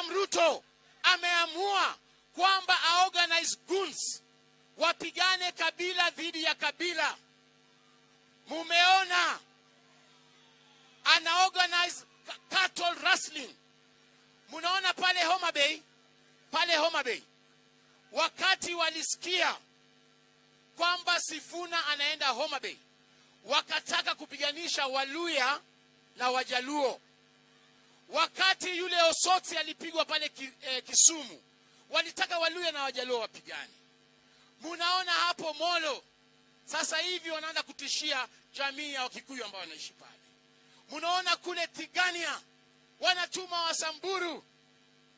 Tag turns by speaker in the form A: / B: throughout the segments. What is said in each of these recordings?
A: William Ruto ameamua kwamba aorganize goons wapigane kabila dhidi ya kabila. Mumeona ana organize cattle rustling. Munaona pale Homa Bay wakati walisikia kwamba Sifuna anaenda Homa Bay, wakataka kupiganisha Waluya na Wajaluo. Wakati yule Osotsi alipigwa pale Kisumu, walitaka Waluya na Wajaluo wapigane. Munaona hapo Molo sasa hivi wanaanza kutishia jamii ya Wakikuyu ambao wanaishi pale. Munaona kule Tigania wanatuma Wasamburu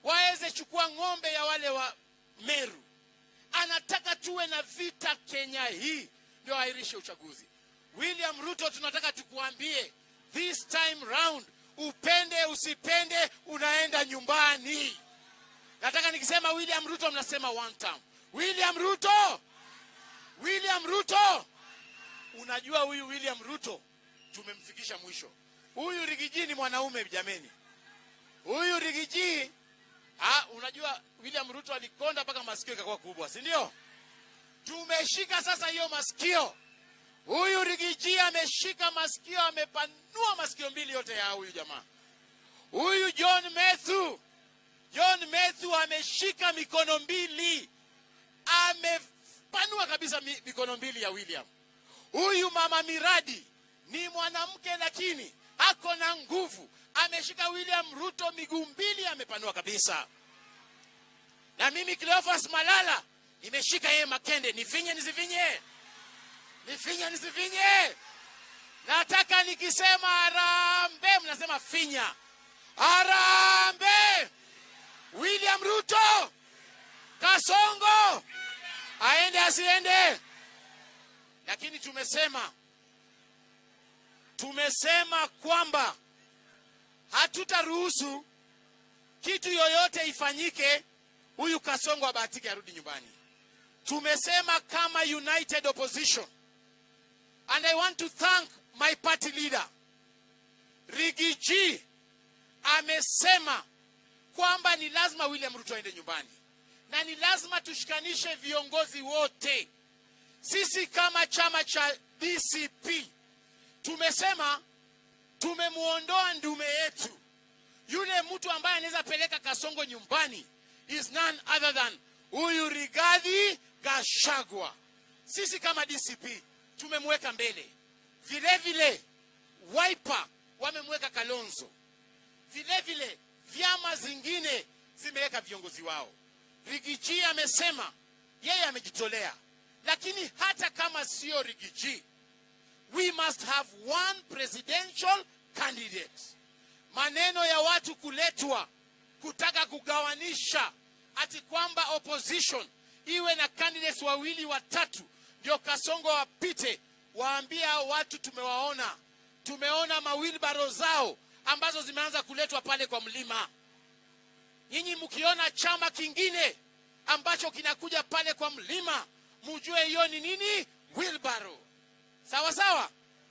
A: waweze chukua ng'ombe ya wale wa Meru. Anataka tuwe na vita Kenya hii ndio airishe uchaguzi. William Ruto, tunataka tukuambie this time round, upende usipende unaenda nyumbani. Nataka nikisema William Ruto mnasema one time. William Ruto! William Ruto! Unajua huyu William Ruto tumemfikisha mwisho. Huyu Rigiji ni mwanaume jameni. Huyu Rigiji, unajua William Ruto alikonda mpaka masikio yakakuwa kubwa, si ndio? Tumeshika sasa hiyo masikio. Huyu Rigiji ameshika masikio, amepanua masikio mbili yote ya huyu jamaa. Huyu John Methu ameshika mikono mbili, amepanua kabisa mikono mbili ya William. Huyu Mama Miradi ni mwanamke lakini ako na nguvu, ameshika William Ruto miguu mbili, amepanua kabisa. Na mimi Cleophas Malala nimeshika yeye Makende, nifinye nisifinye. Nataka nikisema Harambee mnasema finya. Harambee! William Ruto! Kasongo! Aende asiende? Lakini tumesema kwamba hatutaruhusu kitu yoyote ifanyike huyu Kasongo abahatike arudi nyumbani. Tumesema kama United Opposition, and I want to thank my party leader Rigiji amesema kwamba ni lazima William Ruto aende nyumbani, na ni lazima tushikanishe viongozi wote. Sisi kama chama cha DCP tumesema tumemuondoa ndume yetu. Yule mtu ambaye anaweza peleka Kasongo nyumbani is none other than huyu Rigathi Gachagua. Sisi kama DCP tumemweka mbele. Vile vile Wiper wamemweka Kalonzo. Vile vile vyama zingine zimeweka viongozi wao. Rigiji amesema yeye amejitolea, lakini hata kama sio Rigiji, we must have one presidential candidate. Maneno ya watu kuletwa kutaka kugawanisha ati kwamba opposition iwe na candidates wawili watatu ndio Kasongo wapite, waambia watu tumeona mawilbaro zao ambazo zimeanza kuletwa pale kwa mlima. Nyinyi mkiona chama kingine ambacho kinakuja pale kwa mlima, mjue hiyo ni nini? Wheelbarrow. Sawa sawa?